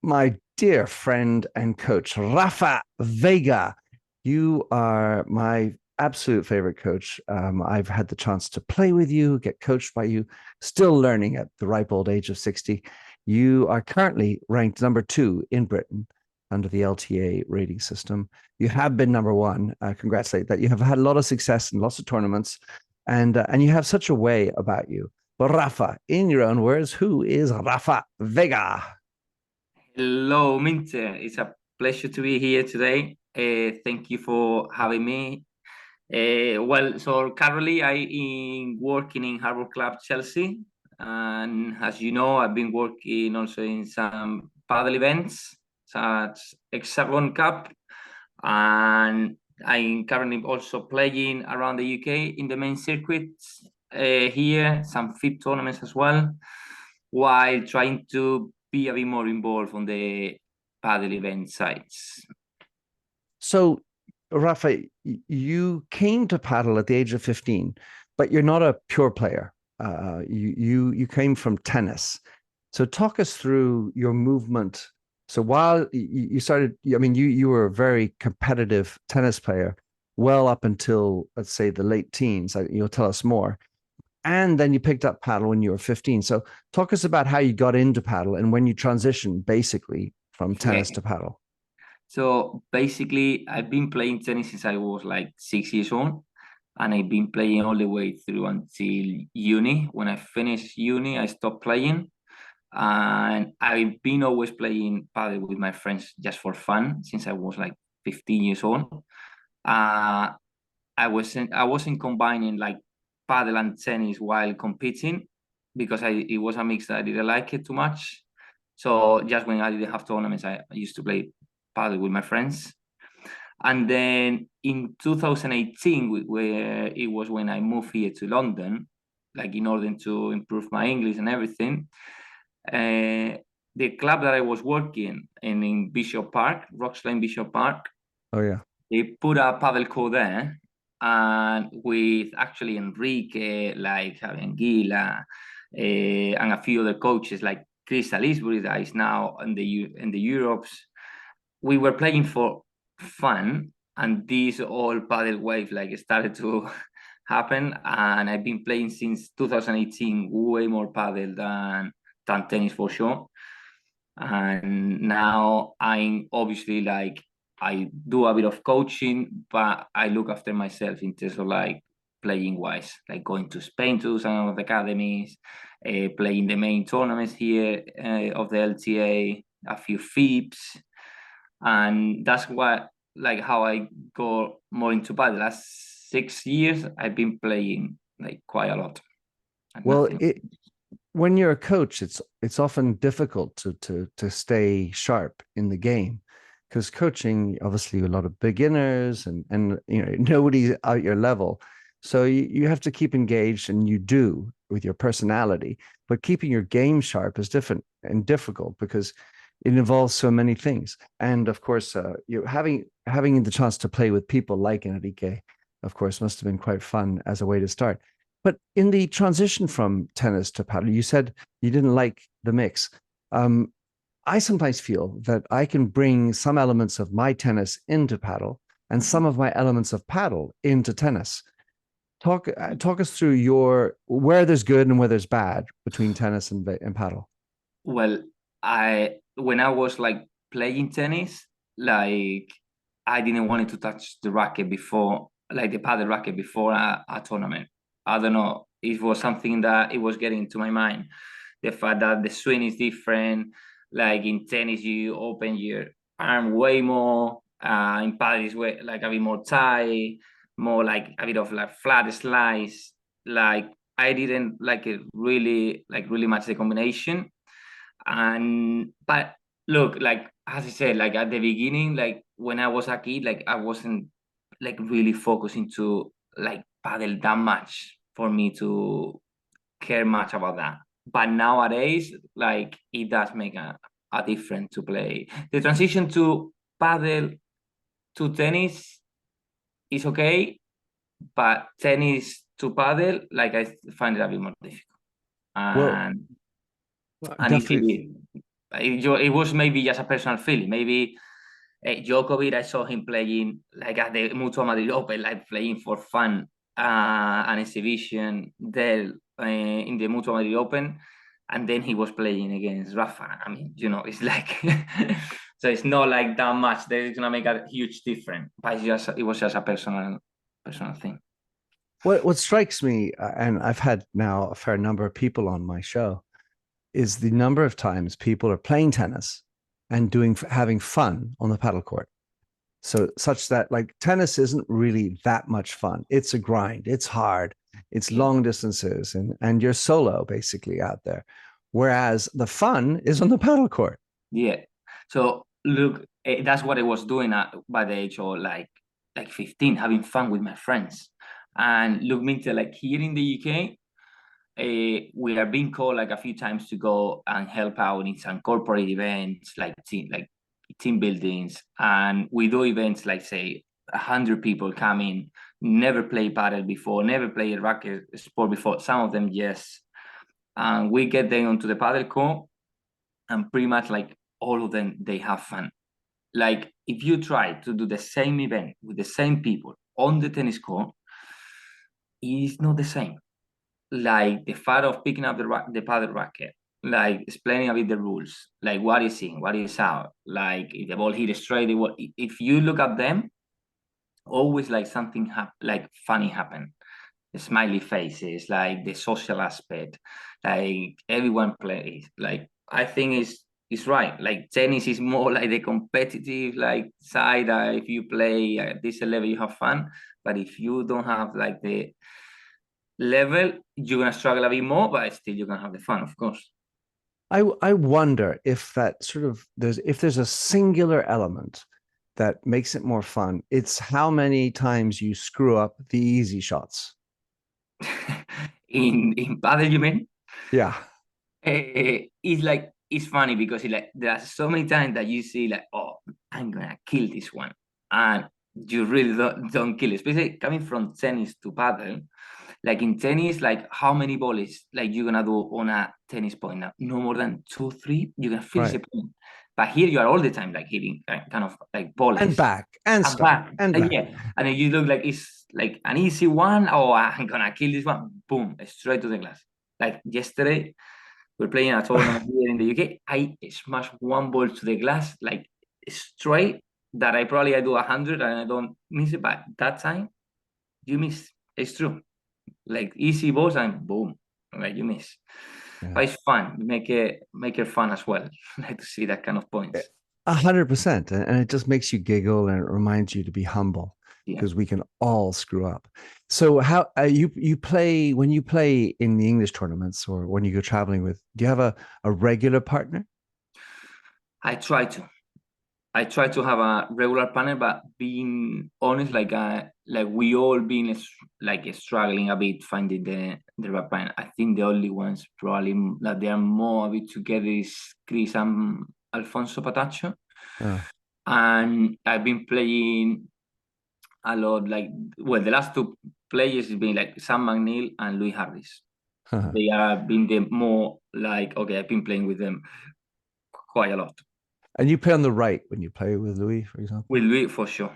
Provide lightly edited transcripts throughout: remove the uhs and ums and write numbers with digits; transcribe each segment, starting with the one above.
My dear friend and coach, Rafa Vega. You are my absolute favorite coach. I've had the chance to play with you, get coached by you, still learning at the ripe old age of 60. You are currently ranked number 2 in Britain under the LTA rating system. You have been number 1. Congratulate that. You have had a lot of success in lots of tournaments, and you have such a way about you. But Rafa, in your own words, who is Rafa Vega? Hello, Minter. It's a pleasure to be here today. Thank you for having me. So currently I am working in Harbour Club Chelsea, and as you know, I've been working also in some paddle events such Hexagon Cup, and I'm currently also playing around the UK in the main circuits here, some FIP tournaments as well, while trying to be a bit more involved on the paddle event sites. So, Rafa, you came to paddle at the age of 15, but you're not a pure player. You came from tennis. So talk us through your movement. So while you started, I mean, you were a very competitive tennis player, well up until, let's say, the late teens. You'll tell us more. And then you picked up paddle when you were 15. So talk us about how you got into paddle and when you transitioned basically from Yeah. tennis to paddle. So basically, I've been playing tennis since I was like 6 years old, and I've been playing all the way through until uni. When I finished uni, I stopped playing, and I've been always playing paddle with my friends just for fun since I was like 15 years old. Uh, I wasn't combining like paddle and tennis while competing because it was a mix that I didn't like it too much. So just when I didn't have tournaments, I used to play paddle with my friends. And then in 2018, where it was when I moved here to London, like in order to improve my English and everything, uh, the club that I was working in Bishop Park, Roxlane Bishop Park, Oh, yeah. they put a paddle court there, and with actually Enrique, like Gila, and a few other coaches like Chris Salisbury that is now in the Europes. We were playing for fun, and this all paddle wave like started to happen, and I've been playing since 2018 way more paddle than tennis for sure. And now I'm obviously like I do a bit of coaching, but I look after myself in terms of like playing wise, like going to Spain to some of the academies, playing the main tournaments here of the LTA, a few FIPs, and that's what like how I go more into paddle. The last 6 years, I've been playing like quite a lot, and Well, nothing. when you're a coach, it's often difficult to stay sharp in the game because coaching obviously a lot of beginners and nobody's out your level. So you have to keep engaged and you do with your personality, but keeping your game sharp is different and difficult because it involves so many things. And of course, you having the chance to play with people like Enrique, of course, must have been quite fun as a way to start. But in the transition from tennis to paddle, you said you didn't like the mix. Um, I sometimes feel that I can bring some elements of my tennis into paddle and some of my elements of paddle into tennis. Talk us through your where there's good and where there's bad between tennis and paddle. Well, I when I was like playing tennis, like I didn't want to touch the racket before, like the paddle racket before a tournament. I don't know. It was something that it was getting into my mind. The fact that the swing is different. Like in tennis, you open your arm way more. In paddle, is way like a bit more tight, more like a bit of like flat slice. Like I didn't like it really much the combination. And but look, like as I said, like at the beginning, like when I was a kid, like I wasn't like really focused into like paddle that much for me to care much about that. But nowadays, like it does make a difference to play. The transition to paddle to tennis is okay, but tennis to paddle, like I find it a bit more difficult. Well, And and Definitely. it was maybe just a personal feeling. Maybe Djokovic, I saw him playing like at the Mutua Madrid Open, like playing for fun, an exhibition there in the Mutua Madrid Open, and then he was playing against Rafa. I mean, it's like so it's not like that much that it's gonna make a huge difference, but it was just a personal thing. What strikes me, and I've had now a fair number of people on my show, is the number of times people are playing tennis and having fun on the paddle court. So such that like tennis isn't really that much fun. It's a grind. It's hard. It's Yeah. long distances, and you're solo basically out there. Whereas the fun is on the paddle court. Yeah. So look, that's what I was doing by the age of like 15, having fun with my friends. And look, Minter, like here in the UK, we are being called like a few times to go and help out in some corporate events, like team buildings, and we do events like say 100 people coming, never play paddle before, never play a racket sport before. Some of them, yes, and we get them onto the paddle court, and pretty much like all of them, they have fun. Like if you try to do the same event with the same people on the tennis court, it's not the same. Like the fact of picking up the paddle racket, like explaining a bit the rules, like what is in, what is out, like if the ball hit straight, if you look at them, always like something like funny happen. The smiley faces, like the social aspect, like everyone plays. Like I think it's right. Like tennis is more like the competitive like side. If you play at this level, you have fun. But if you don't have like the level, you're gonna struggle a bit more. But still, you're gonna have the fun, of course. I wonder if that sort of there's a singular element that makes it more fun. It's how many times you screw up the easy shots. In paddle, you mean? Yeah. It's like it's funny because like there are so many times that you see like, oh, I'm gonna kill this one, and you really don't kill it. Especially coming from tennis to paddle. Like in tennis, like how many volleys like you're gonna do on a tennis point now? No more than 2, 3. You can finish the Right. point. But here you are all the time like hitting kind of like And volleys back and and start back. and back. Yeah, and then you look like it's like an easy one. Oh, I'm gonna kill this one. Boom, straight to the glass. Like yesterday, we're playing a tournament here in the UK. I smashed one ball to the glass like straight that I do 100 and I don't miss it. But that time, you miss. It's true. Like easy balls and boom, like you miss. Yeah. But it's fun. Make it fun as well. Like to see that kind of points. 100%. And it just makes you giggle and it reminds you to be humble Yeah. because we can all screw up. So how you play when you play in the English tournaments or when you go traveling with, do you have a regular partner? I try to. I try to have a regular partner, but being honest, like we all been like struggling a bit finding the right partner. I think the only ones probably that they are more a bit together is Chris and Alfonso Pataccio, Uh, and I've been playing a lot. Like well, the last two players has been like Sam McNeil and Louis Harris. They are been the more like okay. I've been playing with them quite a lot. and you play on the right when you play with Louis, for example. With Louis for sure.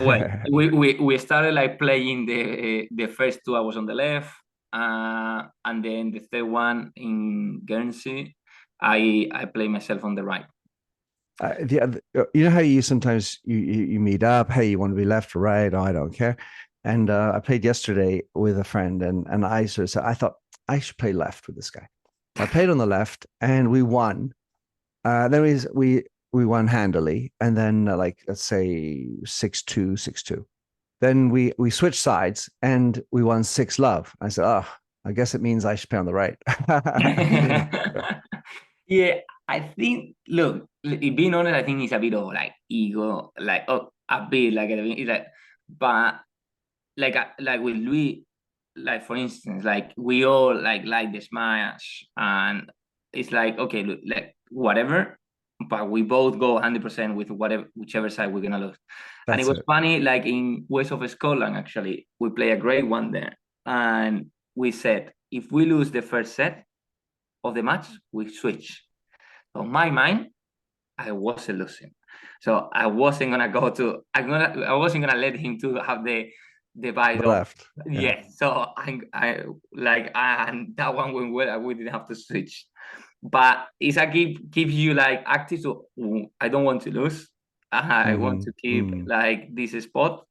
Well, we started like playing the first two. I was on the left, and then the third one in Guernsey, I play myself on the right. You know how you sometimes you meet up, hey, you want to be left or right? Oh, I don't care. And I played yesterday with a friend, and I sort of said I thought I should play left with this guy. I played on the left, and we won. Then we won handily, and then like let's say 6-2, 6-2. Then we switched sides, and we won 6-love. I said, oh, I guess it means I should play on the right. Yeah, I think. Look, being honest, I think it's a bit of like ego, like oh, a bit like it's like, but like with Louis, like for instance, like we all like the smash, and it's like okay, look, like whatever, but we both go 100% with whichever side we're gonna lose. And it That's was it. funny, like in West of Scotland, actually, we play a great one there, and we said if we lose the first set, of the match, we switch. So in my mind, I wasn't losing. So I wasn't gonna go to. I wasn't gonna let him to have the vibe The of left. Yeah. yes. So and that one went well. We didn't have to switch. But it's a keep you like active. So I don't want to lose. I want Mm-hmm. to keep Mm-hmm. like this spot.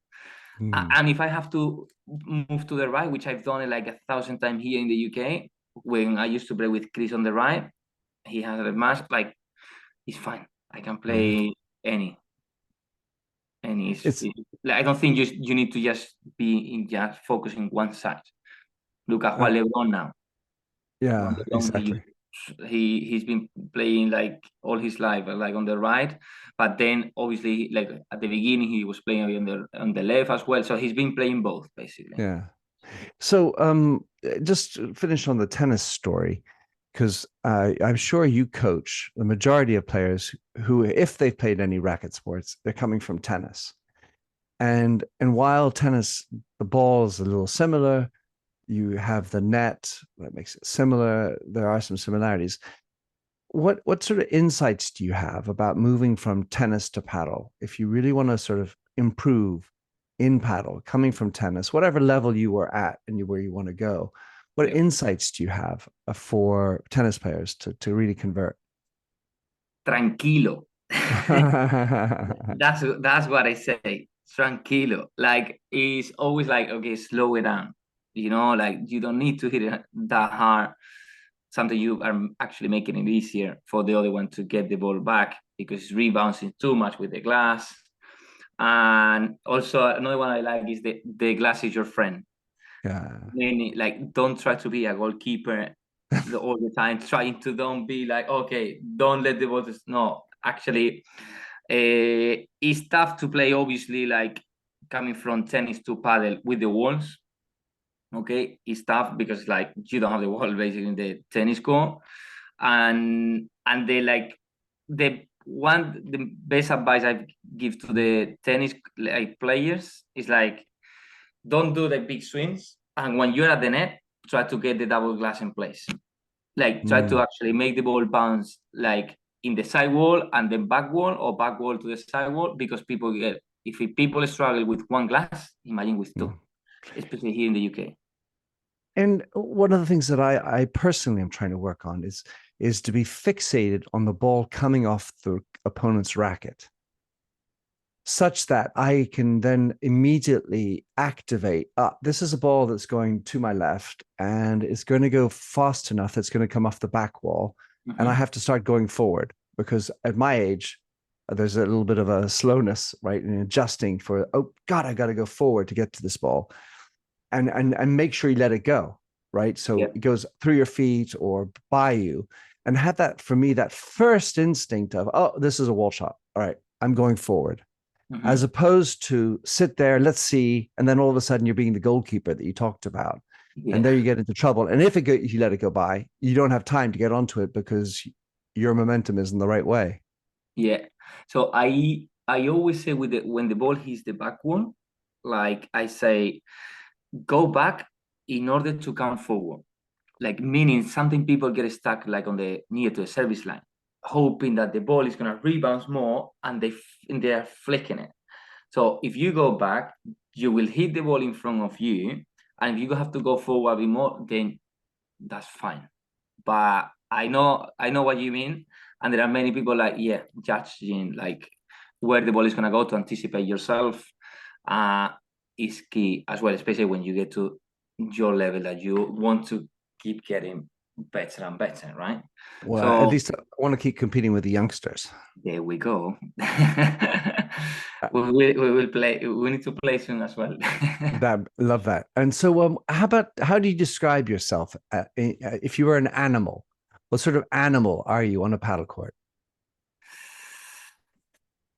Mm-hmm. And if I have to move to the right, which I've done it like 1,000 times here in the UK, when I used to play with Chris on the right, he has a match like it's fine. I can Yeah. play any. It's Like, I don't think you need to just be in just focusing one side. Look at Juan uh, Lebron now. Juan yeah, Lebron, exactly. he's been playing like all his life like on the right, but then obviously like at the beginning he was playing on the left as well. So he's been playing both basically. Yeah. So, just to finish on the tennis story, because I'm sure you coach the majority of players who, if they've played any racket sports, they're coming from tennis. And while tennis, the ball is a little similar, you have the net that makes it similar. There are some similarities. What sort of insights do you have about moving from tennis to paddle? If you really want to sort of improve in paddle, coming from tennis, whatever level you were at and where you want to go, what Yeah. insights do you have for tennis players to really convert? Tranquilo. That's what I say. Tranquilo. Like it's always like, okay, slow it down. Like you don't need to hit it that hard. Something you are actually making it easier for the other one to get the ball back because it's rebouncing too much with the glass. And also another one I like is the glass is your friend. Yeah. Meaning, like, don't try to be a goalkeeper all the time. Trying to don't be like, okay, don't let the ball. No, actually, it's tough to play. Obviously, like coming from tennis to paddle with the walls. Okay, it's tough because like you don't have the wall basically in the tennis court, and they like the best advice I give to the tennis like players is like don't do the big swings. And when you're at the net, try to get the double glass in place. Like try to Mm, actually make the ball bounce like in the side wall and then back wall or back wall to the side wall because people get if people struggle with one glass, imagine with two, mm. especially here in the UK. And one of the things that I personally am trying to work on is to be fixated on the ball coming off the opponent's racket, such that I can then immediately activate. This is a ball that's going to my left and it's going to go fast enough that's going to come off the back wall. And I Mm-hmm. have to start going forward because at my age, there's a little bit of a slowness, right? In adjusting for, oh God, I got to go forward to get to this ball and make sure you let it go, right? So Yeah. it goes through your feet or by you. And have that for me, that first instinct of, oh, this is a wall shot. All right, I'm going forward as Mm-hmm. opposed to sit there, let's see, and then all of a sudden you're being the goalkeeper that you talked about. And Yeah. there you get into trouble. And if you let it go by, you don't have time to get onto it because your momentum isn't the right way. Yeah. So I always say when the ball hits the back wall, like I say, go back in order to come forward. Like meaning something people get stuck like on the near to the service line, hoping that the ball is gonna rebound more and they are flicking it. So if you go back, you will hit the ball in front of you, and if you have to go forward a bit more, then that's fine. But I know what you mean, and there are many people like judging like where the ball is gonna go to anticipate yourself. Is key as well, especially when you get to your level that you want to keep getting better and better, right? Well, at So least I want to keep competing with the youngsters. there we go. We will play. We need to play soon as well. That love that. And so, how do you describe yourself? If you were an animal, what sort of animal are you on a paddle court?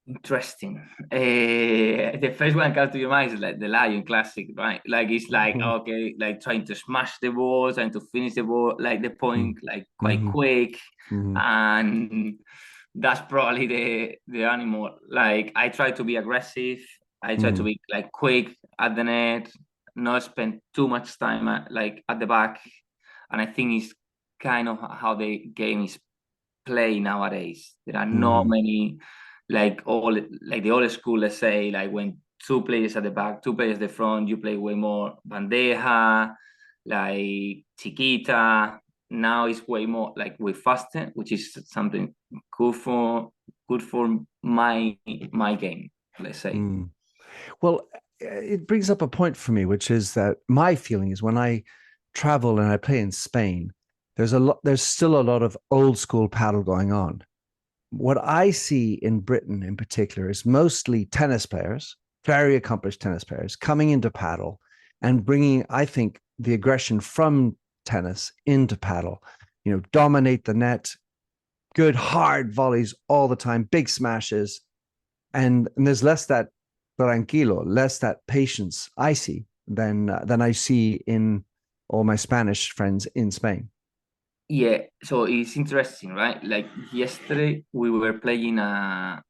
Interesting. The first one comes to your mind is like the Lion classic, right? Like it's like Mhm, okay, like trying to smash the ball, trying to finish the ball, like the point, like quite mhm, quick, mhm, and that's probably the animal. Like I try to be aggressive. I try to mhm, be like quick at the net, not spend too much time like at the back, and I think it's kind of how the game is played nowadays. There are not Mm, many like the old school, let's say, like when two players at the back, two players at the front, you play way more bandeja, like chiquita. Now it's way more like way faster, which is something good for my game, let's say. mm. Well, it brings up a point for me, which is that my feeling is when I travel and I play in Spain, there's still a lot of old school paddle going on. What I see in Britain in particular is mostly tennis players, very accomplished tennis players, coming into paddle and bringing, I think, the aggression from tennis into paddle. Dominate the net, good hard volleys all the time, big smashes, and there's less that tranquilo, less that patience I see than I see in all my Spanish friends in Spain. Yeah, so it's interesting, right? Like yesterday, we were playing a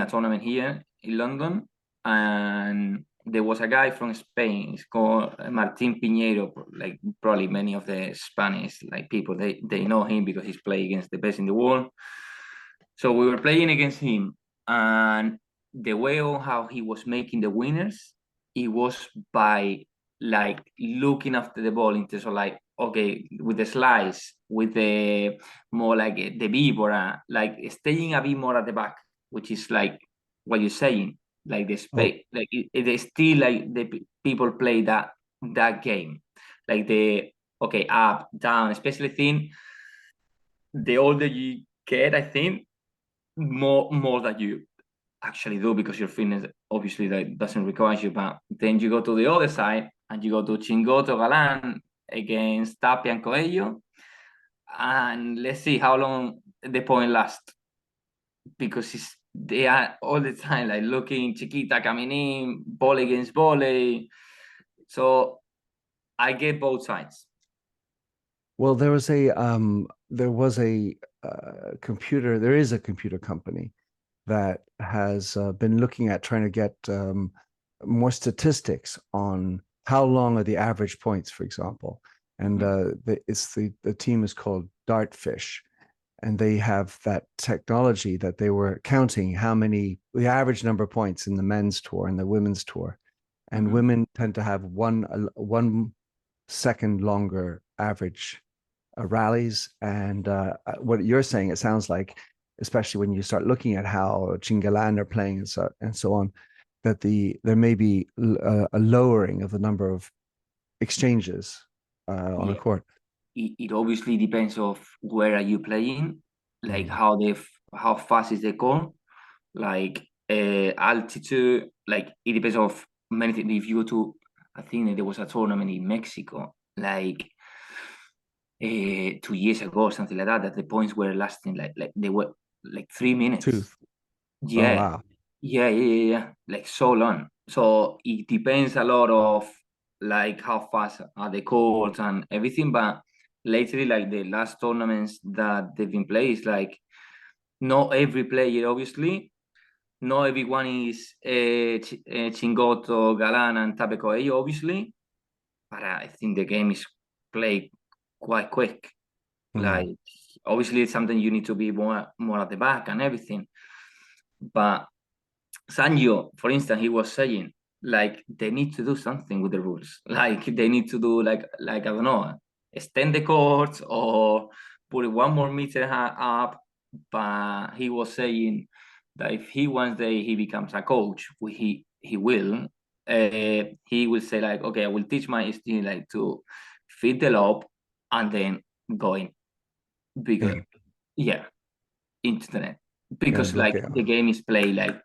tournament here in London, and there was a guy from Spain. He's called Martin Piñeiro. Like probably many of the Spanish like people they know him because he's playing against the best in the world. So we were playing against him, and the way on how he was making the winners, it was by like looking after the ball in terms of like, okay, with the slice, with the more like the víbora, like staying a bit more at the back, which is like what you're saying, like the Oh, space, like it is still like the people play that game, like the okay up down, especially thing. The older you get, I think more that you actually do because your fitness obviously that doesn't require you. But then you go to the other side and you go to Chingoto Galan against Tapia and Coelho, and let's see how long the point lasts because they are all the time like looking Chiquita coming in, volley against volley. So I get both sides. well, there was a computer. There is a computer company that has been looking at trying to get more statistics on how long are the average points, for example. And Mhm. the team is called Dartfish, and they have that technology that they were counting the average number of points in the men's tour and the women's tour. And Mhm. women tend to have 1 second longer average rallies. And what you're saying, it sounds like, especially when you start looking at how Chingalan are playing and so on, that there may be a lowering of the number of exchanges on a Yeah, court. it obviously depends of where are you playing, like Mm. how fast is the call, like altitude, like it depends of many things. If you go to, I think there was a tournament in Mexico, like 2 years ago or something like that, that the points were lasting like they were like 3 minutes. Tooth. Oh, Yeah, wow. yeah, like so long. So it depends a lot of like how fast are the courts and everything. But lately, like the last tournaments that they've been played, is like not every player, obviously, not everyone is Chingoto, Galan, and Tapecoello, obviously. But I think the game is played quite quick. Mm. Like obviously, it's something you need to be more at the back and everything. But Sanjo, for instance, he was saying like they need to do something with the rules. Like they need to do like I don't know, extend the courts or put 1 more meter up. But he was saying that if he one day he becomes a coach, he will. He will say like, okay, I will teach my student like to feed the lob and then go in because In. yeah, internet Yeah, because like the bloqueo. game is played like,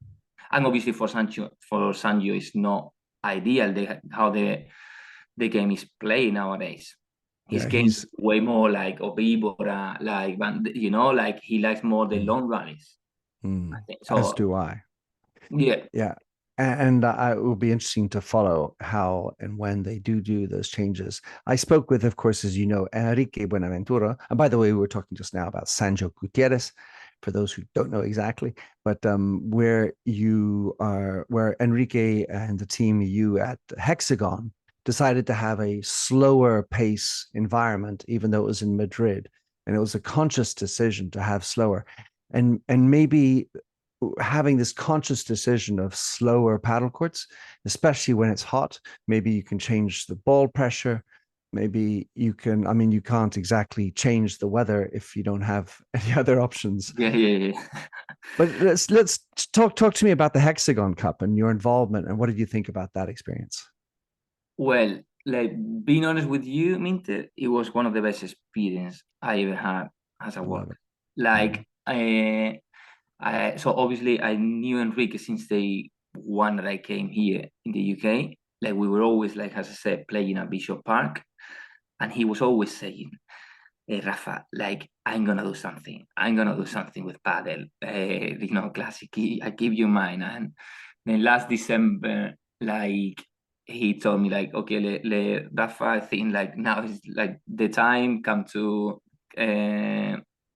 and obviously for Sancho is not ideal how the game is played nowadays. His Yeah, game he's way more like Obibora, like like he likes more the mm, long rallies. I think as so. do I. Yeah, Yeah. And it will be interesting to follow how and when they do those changes. I spoke with, of course, as you know, Enrique Buenaventura. And by the way, we were talking just now about Sancho Gutierrez, for those who don't know exactly, but where Enrique and the team, you at Hexagon decided to have a slower pace environment, even though it was in Madrid. And it was a conscious decision to have slower. And maybe having this conscious decision of slower paddle courts, especially when it's hot, maybe you can change the ball pressure. Maybe you can, I mean, you can't exactly change the weather if you don't have any other options. Yeah, yeah, yeah. But let's talk to me about the Hexagon Cup and your involvement and what did you think about that experience? Well, like being honest with you, Minter, it was one of the best experience I ever had as a I love work. it. Mm. Like, so obviously I knew Enrique since day one that I came here in the UK. Like we were always, like as I said, playing at Bishop Park, and he was always saying, "Hey Rafa, like I'm gonna do something. I'm gonna do something with Padel. Classic. I give you mine." And then last December, like he told me, like, okay, Rafa, I think like now is like the time come to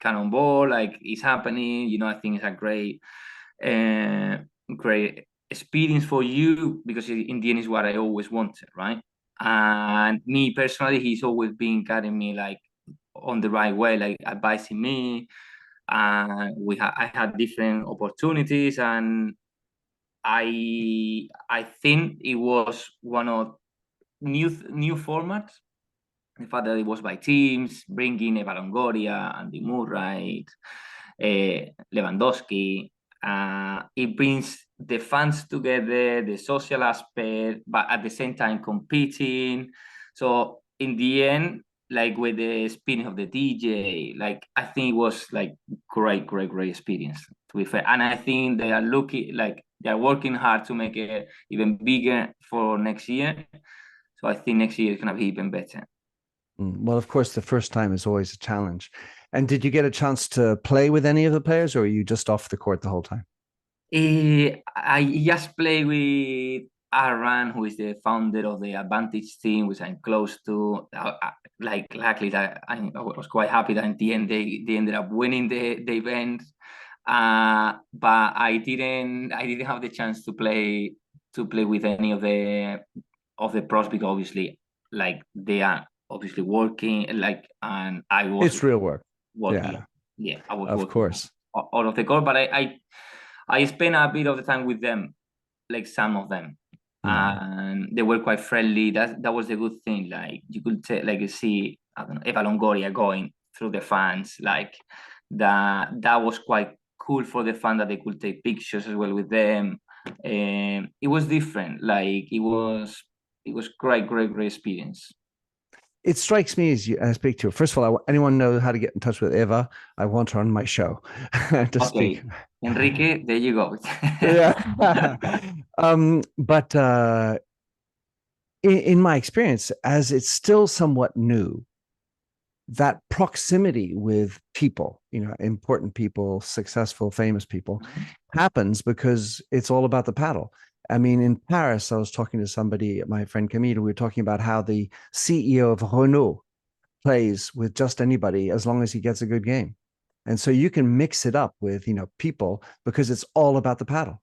Cannonball. Like it's happening. I think it's a uh, great experience for you because in the end is what I always wanted, right? And me personally, he's always been guiding me like on the right way, like advising me. And I had different opportunities, and I think it was one of new formats. The fact that it was by teams, bringing Eva Longoria, Andy Murray, Lewandowski. It brings the fans together, the social aspect, but at the same time competing. So in the end, like with the spin of the DJ, like I think it was like great experience to be fair. And I think they are looking like they are working hard to make it even bigger for next year. So I think next year is gonna be even better. Well, of course, the first time is always a challenge. And did you get a chance to play with any of the players, or were you just off the court the whole time? I just play with Aaron, who is the founder of the Advantage team, which I'm close to. Like, luckily, that I was quite happy that in the end they ended up winning the event. But I didn't have the chance to play with any of the pros because obviously, like they are obviously working, like, and I was It's real work. working. Yeah, Yeah, I was of working course. all of the court, but I spent a bit of the time with them, like some of them, Mm. and they were quite friendly. That was the good thing. Like you could like see, I don't know, Eva Longoria going through the fans, like that was quite cool for the fan that they could take pictures as well with them. It was different. Like it was great experience. It strikes me as I speak to her. First of all, anyone know how to get in touch with Eva? I want her on my show to speak. Okay, Enrique, there you go. Yeah. But in my experience, as it's still somewhat new, that proximity with people, important people, successful, famous people, happens because it's all about the paddle. I mean, in Paris, I was talking to somebody, my friend Camille, we were talking about how the CEO of Renault plays with just anybody as long as he gets a good game. And so you can mix it up with, people because it's all about the paddle.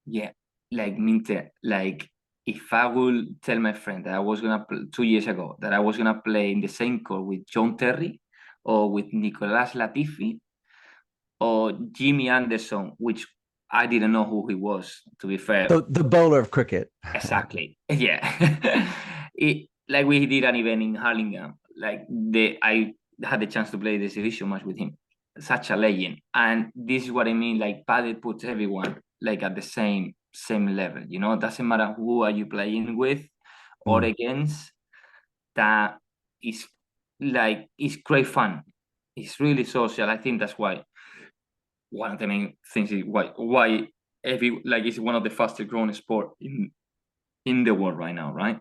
Yeah, like Minte, like if I would tell my friend that I was gonna 2 years ago that I was gonna play in the same court with John Terry or with Nicolas Latifi or Jimmy Anderson, which I didn't know who he was, to be fair. The bowler of cricket. Exactly. Yeah. Like we did an event in Harlingen. Like I had the chance to play the exhibition match with him. Such a legend. And this is what I mean. Like Padel puts everyone like at the same level. Doesn't matter who are you playing with or Mm. against. That is like it's great fun. It's really social. I think that's why one of the main things is why every like it's one of the fastest growing sport in the world right now, right?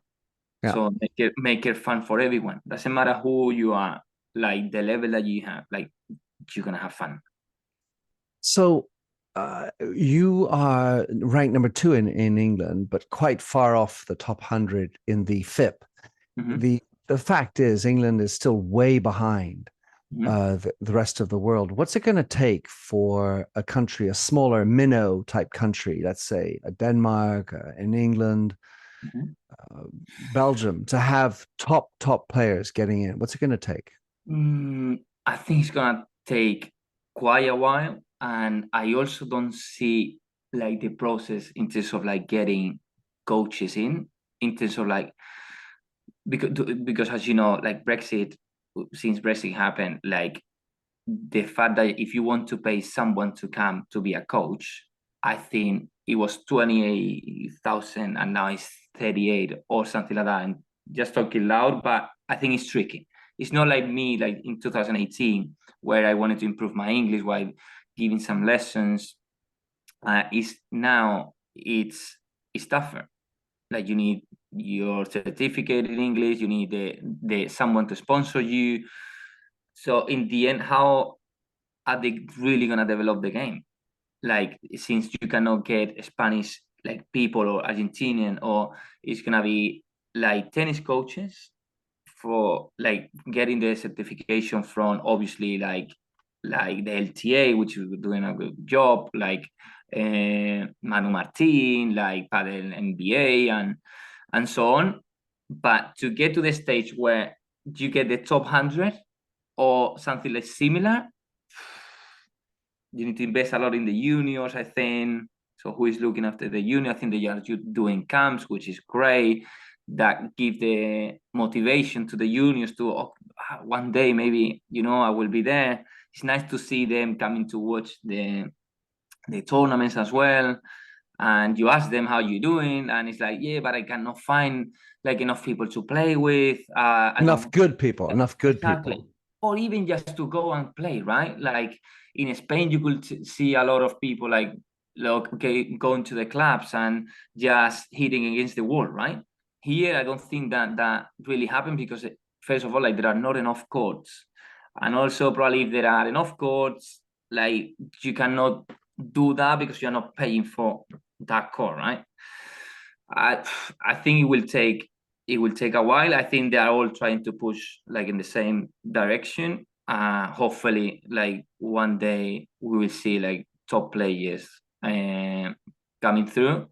Yeah. So make it fun for everyone. Doesn't matter who you are, like the level that you have, like you're gonna have fun. So you are ranked number two in England, but quite far off the top 100 in the FIP. Mm-hmm. The fact is, England is still way behind Mm-hmm. the rest of the world. What's it going to take for a country, a smaller minnow type country, let's say a Denmark, in England? Mhm. uh, Belgium to have top players getting in? What's it going to take? I think it's gonna take quite a while, and I also don't see like the process in terms of like getting coaches in terms of like because as you know, like Brexit, since Brexit happened, like the fact that if you want to pay someone to come to be a coach, I think it was 28,000 and now it's 38 or something like that. And just talking loud, but I think it's tricky. It's not like me, like in 2018, where I wanted to improve my English while giving some lessons. It's now it's tougher. Like you need your certificate in English, you need the someone to sponsor you. So in the end, how are they really gonna develop the game? Like since you cannot get Spanish like people or Argentinian, or it's gonna be like tennis coaches for like getting the certification from obviously like the LTA, which is doing a good job, like Manu Martin, like Padel NBA, and so on. But to get to the stage where you get the top 100 or something like similar, you need to invest a lot in the juniors, I think. So who is looking after the junior? I think they are doing camps, which is great. That give the motivation to the juniors to one day maybe I will be there. It's nice to see them coming to watch the tournaments as well. And you ask them how you doing, and it's like, yeah, but I cannot find like enough people to play with. I Enough don't good people, enough good exactly, people. or even just to go and play, right? Like in Spain, you could see a lot of people like look okay, going to the clubs and just hitting against the wall, right? Here, I don't think that really happened because first of all, like there are not enough courts, and also probably if there are enough courts, like you cannot do that because you're not paying for that court, right? I I think it will take a while. I think they are all trying to push like in the same direction. Hopefully, like one day we will see like top players uh, coming through.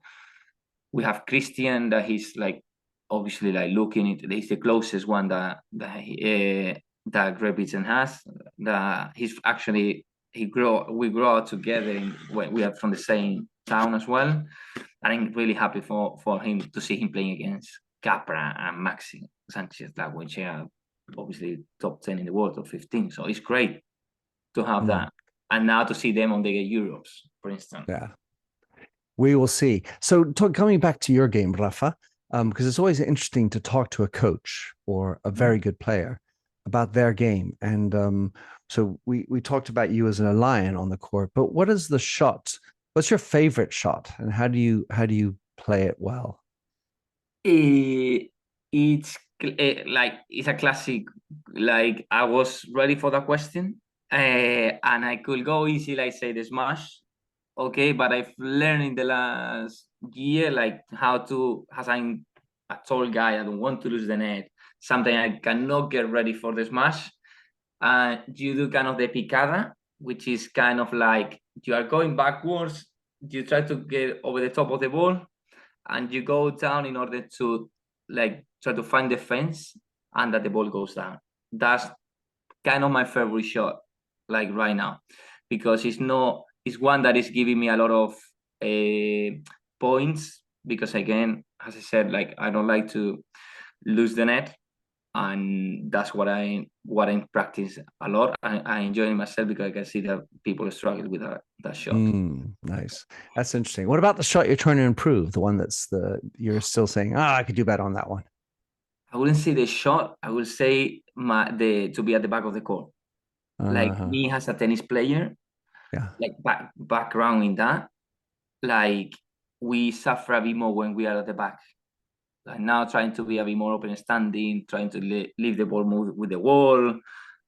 We have Christian that he's like obviously like looking into. He's the closest one that Great Britain has. That he's actually we grow up together when we are from the same town as well. I'm really happy for him to see him playing against Capra and Maxi Sanchez, that which are obviously top 10 in the world, top 15. So it's great to have Mm, that. And now to see them on the Euros, for instance. yeah, we will see. So, coming back to your game, Rafa, because it's always interesting to talk to a coach or a very good player about their game. And so we talked about you as a lion on the court, but what is the shot? What's your favorite shot, and how do you play it well? Eh, it's like it's a classic. Like I was ready for the question, and I could go easy, like say the smash. Okay, but I've learned in the last year like how to, as I'm a tall guy, I don't want to lose the net. Sometimes I cannot get ready for the smash. You do kind of the picada, which is kind of like you are going backwards. You try to get over the top of the ball, and you go down in order to like try to find the fence and that the ball goes down. That's kind of my favorite shot, like right now, because it's one that is giving me a lot of points. Because again, as I said, like I don't like to lose the net, and that's what I practice a lot. I enjoy it myself because I can see that people struggle with that shot. Nice. That's interesting. What about the shot you're trying to improve? The one you're still saying, I could do better on that one. I wouldn't say the shot. I would say the to be at the back of the court. Like Uh-huh. me as a tennis player, Yeah. like background in that, like we suffer a bit more when we are at the back. Like now trying to be a bit more open standing, trying to leave the ball move with the wall,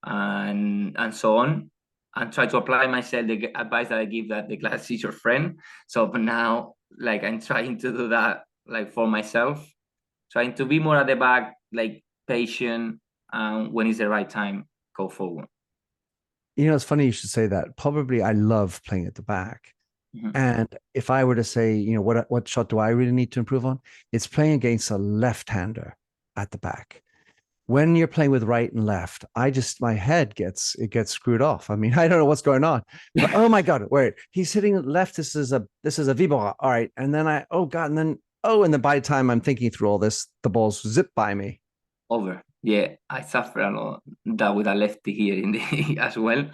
and so on, and try to apply myself the advice that I give that the class teacher friend. So but now, like I'm trying to do that like for myself, trying to be more at the back, like patient, and when is the right time, go forward. It's funny you should say that. Probably I love playing at the back, Mhm. And if I were to say, what shot do I really need to improve on? It's playing against a left-hander at the back. When you're playing with right and left, my head gets screwed off. I mean, I don't know what's going on. Oh my God, wait, he's hitting left. This is a vibora. All right. And then oh God, and then by the time I'm thinking through all this, the balls zip by me. Over. Yeah, I suffer a lot that with a lefty here in the as well.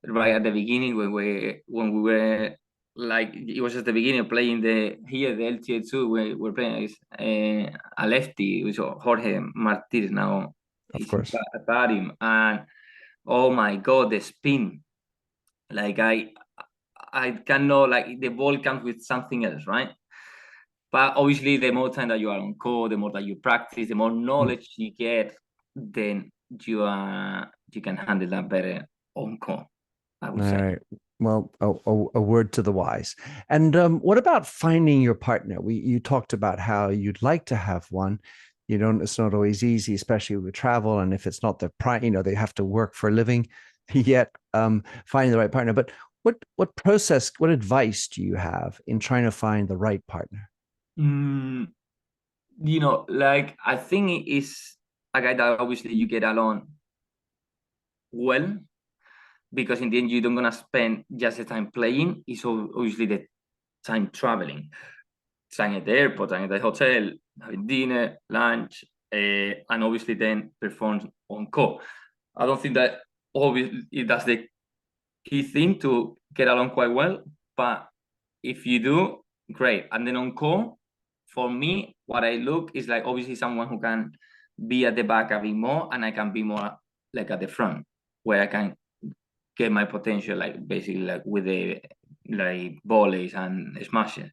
Right at the beginning when we were like it was at the beginning of playing the LTA2 we're playing is a lefty which Jorge Martinez now Of he's in course. him and oh my god the spin like I cannot like the ball comes with something else right but obviously the more time that you are on court the more that you practice the more Mm. knowledge you get then you can handle that better on court I All would say. right. Well, a word to the wise. And what about finding your partner? You talked about how you'd like to have one. You don't. It's not always easy, especially with travel, and if it's not the prime, they have to work for a living. Yet, finding the right partner. But what advice do you have in trying to find the right partner? Mm, like I think it is a guy that obviously you get along well because in the end you don't gonna spend just the time playing. It's obviously the time traveling, time at the airport, time at the hotel, having dinner, lunch, and obviously then perform on call. I don't think that obviously that's the key thing to get along quite well, but if you do, great. And then on call, for me, what I look is like obviously someone who can be at the back a bit more, and I can be more like at the front, where I can get my potential, like basically like with the like volleys and smashes.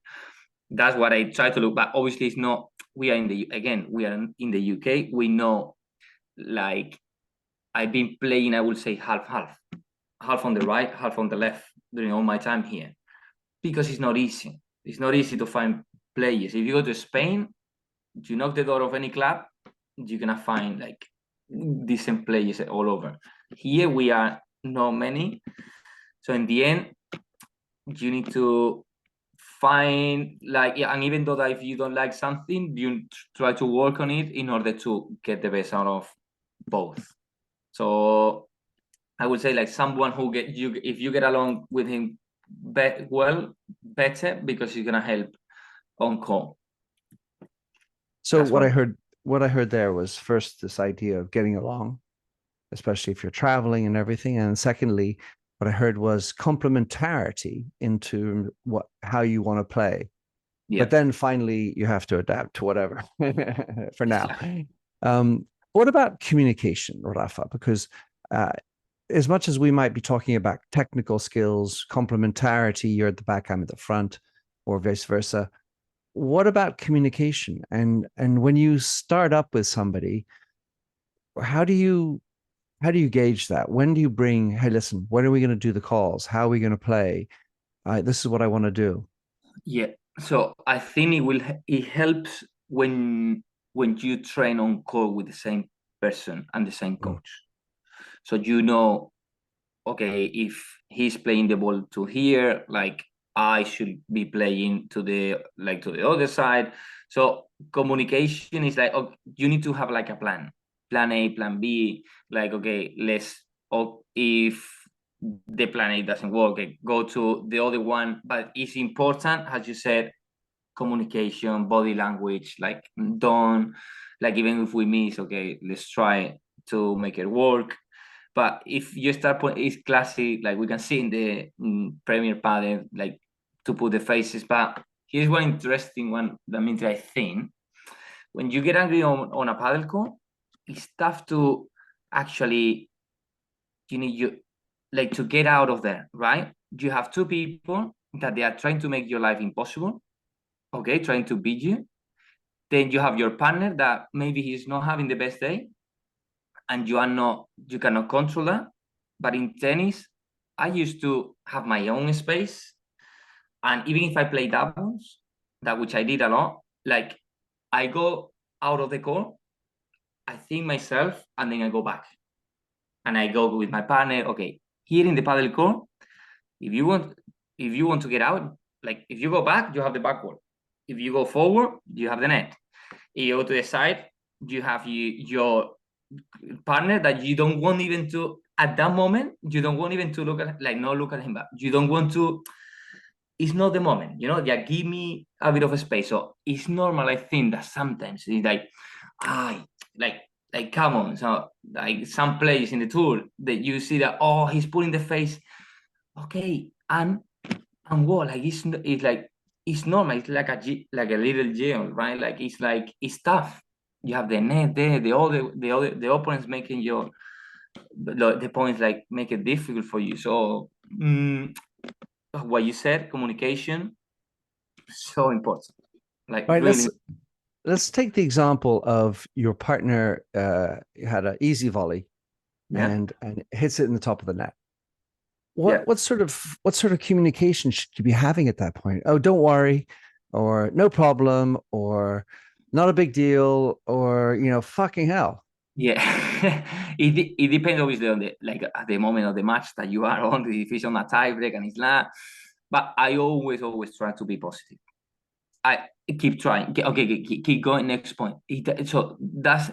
That's what I try to look. But obviously, it's not. We are in the again. We are in the UK. We know like I've been playing. I would say half half, half on the right, half on the left during all my time here because it's not easy. It's not easy to find players. If you go to Spain, you knock the door of any club, you're gonna find like decent players all over. Here we are not many. So in the end, you need to find like yeah, and even though that if you don't like something, you try to work on it in order to get the best out of both. So I would say like someone who get you if you get along with him better because he's gonna help on call. So That's what what I I heard, what I heard there was first this idea of getting along, especially if you're traveling and everything. And secondly, what I heard was complementarity into how you want to play. But yeah. then finally, you have to adapt to whatever for now. What about communication, Rafa? Because uh, as much as we might be talking about technical skills, complementarity, you're at the back, I'm at the front, or vice versa. What about communication? And when you start up with somebody, how do you how do you gauge that? When do you bring, hey, listen, when are we going to do the calls? How are we going to play? This is what I want to do. Yeah. So I think it helps when you train on call with the same person and the same Mm. coach. So you know, okay, if he's playing the ball to here, like I should be playing to the other side. So communication is like okay, you need to have like a plan A, plan B. Like okay, if the plan A doesn't work, okay, go to the other one. But it's important, as you said, communication, body language. Like don't like even if we miss, okay, let's try to make it work. But if you start putting it's classic, like we can see in the Premier Padel, like to put the faces. But here's one interesting one that means I think when you get angry on a paddle court, it's tough to actually you need you like to get out of there, right? You have two people that they are trying to make your life impossible, okay, trying to beat you. Then you have your partner that maybe he's not having the best day, and you cannot control that. But in tennis, I used to have my own space, and even if I play doubles, that which I did a lot, like I go out of the court, I think myself, and then I go back, and I go with my partner. Okay, here in the paddle court, if you want. If you want to get out, like if you go back, you have the backward. If you go forward, you have the net. If you go to the side, you have your partner that you don't want even to, at that moment, you don't want even to look at, like, not look at him back. You don't want to, it's not the moment, yeah, give me a bit of a space. So it's normal, I think, that sometimes it's like, ah, like come on. So like some players in the tour that you see that, oh, he's putting the face, okay, and what, like it's like, it's normal. It's like like a little jail, right? Like it's tough. You have the net there, the opponents making the points, like make it difficult for you. So what you said, communication, so important. Like All right, really, let's take the example of your partner had an easy volley yeah, and hits it in the top of the net. yeah, What sort of communication should you be having at that point? Oh, don't worry, or no problem, or not a big deal, or fucking hell. yeah. It depends obviously on the, like at the moment of the match that you are on, if it's on a tiebreak and it's not. But I always try to be positive. I keep trying. Okay, keep going. Next point. So that's,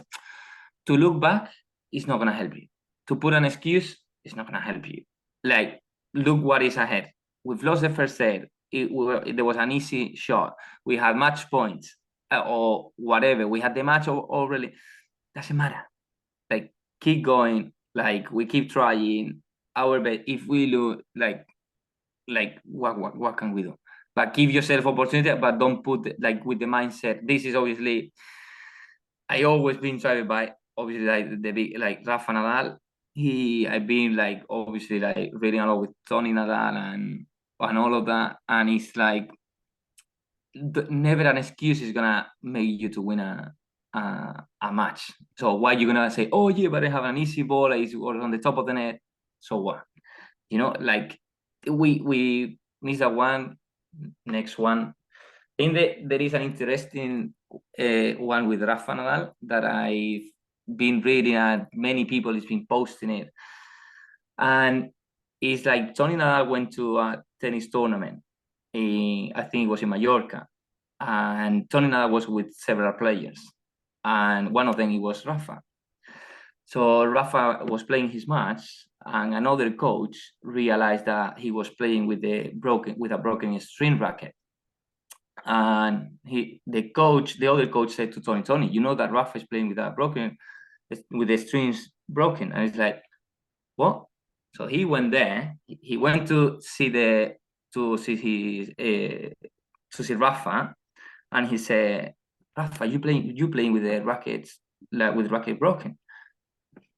to look back is not gonna help you. To put an excuse is not gonna help you. Like, look what is ahead. We've lost the first set. There was an easy shot. We had match points, or whatever. We had the match already. Doesn't matter. Like, keep going. Like, we keep trying our best. If we lose, like what can we do? But give yourself opportunity, but don't put, like, with the mindset. This is obviously, I always been inspired by, obviously, like the big, like Rafa Nadal. I've been, like, obviously, like reading a lot with Tony Nadal and all of that, and it's like, never an excuse is gonna make you to win a match. So why you gonna say, oh yeah, but I have an easy ball, it's on the top of the net? So what? Like, we miss that one. Next one. I think that there is an interesting one with Rafa Nadal that I've been reading, and many people has been posting it. And it's like Tony Nadal went to a tennis tournament. I think it was in Mallorca. And Tony Nadal was with several players. And one of them, it was Rafa. So Rafa was playing his match, and another coach realized that he was playing with a broken string racket. And the other coach said to Tony, you know that Rafa is playing with the strings broken. And it's like, what? So he went there. He went to see Rafa, and he said, Rafa, you playing with the rackets, like with racket broken.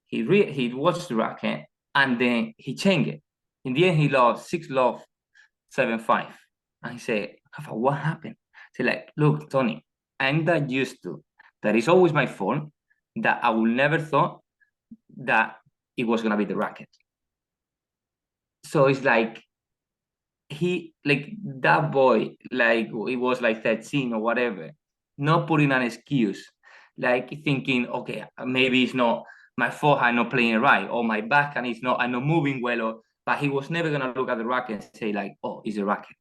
He watched the racket, and then he changed it. In the end, he lost 6-love, 7-5. And he said, Rafa, what happened? Say, like, look, Tony, I'm that used to that is always my fault, that I will never thought that it was gonna be the racket. So it's like, he, like, that boy, like it was like 13 or whatever, not putting an excuse, like thinking, okay, maybe it's not my fault, I'm not playing it right, or my back and I'm not moving well, but he was never gonna look at the racket and say, like, oh, it's a racket,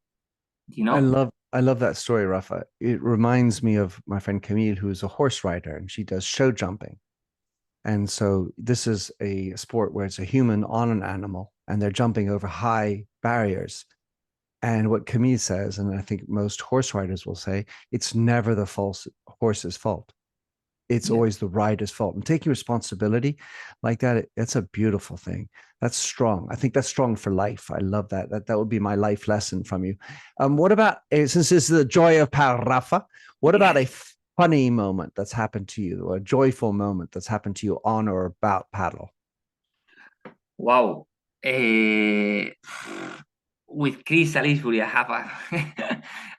you I know? love I love that story, Rafa. It reminds me of my friend Camille, who is a horse rider, and she does show jumping. And so this is a sport where it's a human on an animal, and they're jumping over high barriers. And what Camille says, and I think most horse riders will say, it's never the false horse's fault. It's Yeah. always the rider's fault. And taking responsibility like that, it's a beautiful thing. That's strong. I think that's strong for life. I love that. That would be my life lesson from you. What about, since this is the joy of Rafa, what about a Yes. funny moment that's happened to you, or a joyful moment that's happened to you on or about paddle? Wow. Eh, with Chris Salisbury, I have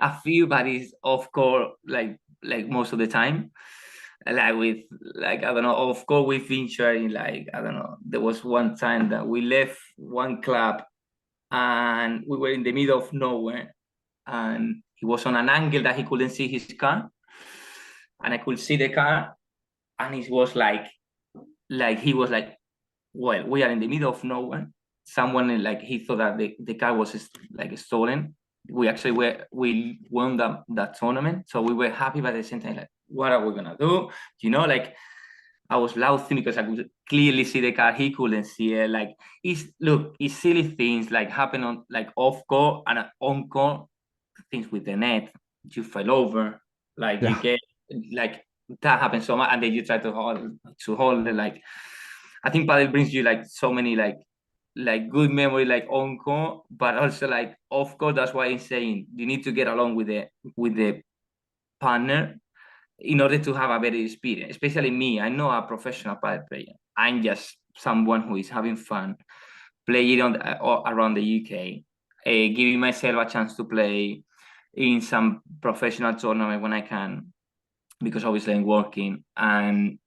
a few, but it's, of course, like most of the time. Like with, like, I don't know, of course we've been sharing, like, I don't know, there was one time that we left one club and we were in the middle of nowhere, and he was on an angle that he couldn't see his car, and I could see the car, and he was like he was like, well, we are in the middle of nowhere. someone like he thought that the car was like stolen. We won that tournament, so we were happy, but at the same time, like, what are we gonna do? Like I was laughing because I could clearly see the car. He couldn't see it. Like it's silly things like happen on like off court and on court things with the net. You fell over, like you Yeah. get like that happens so much, and then you try to hold it. Like I think padel brings you like so many like good memory like on court, but also like off court. That's why I'm saying you need to get along with the partner in order to have a better experience. Especially me, I'm not a professional padel player. I'm just someone who is having fun, playing around the UK, giving myself a chance to play in some professional tournament when I can, because obviously I'm working, and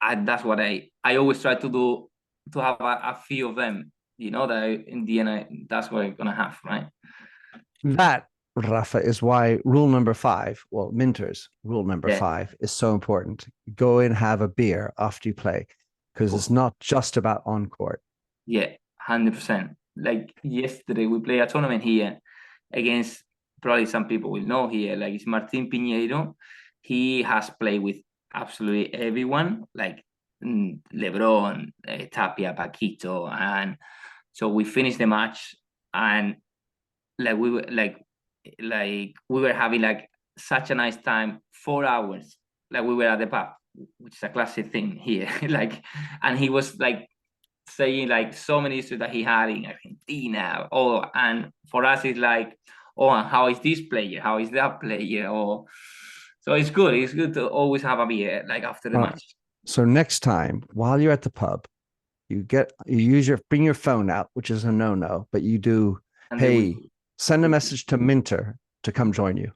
that's what I always try to do, to have a few of them. That in the end, that's what I'm gonna have, right? That, Rafa, is why rule number five, well, Minter's rule number Yeah. five is so important. Go and have a beer after you play because it's not just about on court. Yeah, 100%. Like yesterday, we play a tournament here against, probably some people will know here, like it's Martin Piñeiro. He has played with absolutely everyone, like LeBron, Tapia, Paquito, and so we finished the match, and like we were having like such a nice time, 4 hours, like we were at the pub, which is a classic thing here. Like, and he was like saying like so many issues that he had in Argentina. Oh, and for us it's like, oh, and how is this player? How is that player? Or so it's good. It's good to always have a beer like after the All right. match. So next time, while you're at the pub, bring your phone out, which is a no, but you do, And they will. hey, send a message to Minter to come join you.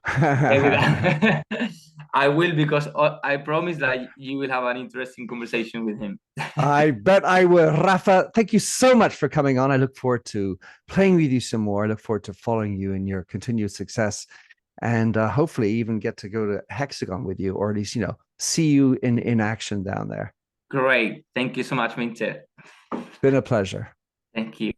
I will, because I promise that you will have an interesting conversation with him. I bet I will. Rafa, thank you so much for coming on. I look forward to playing with you some more. I look forward to following you in your continued success and hopefully even get to go to Hexagon with you, or at least, see you in action down there. Great. Thank you so much, Minter. Been a pleasure. Thank you.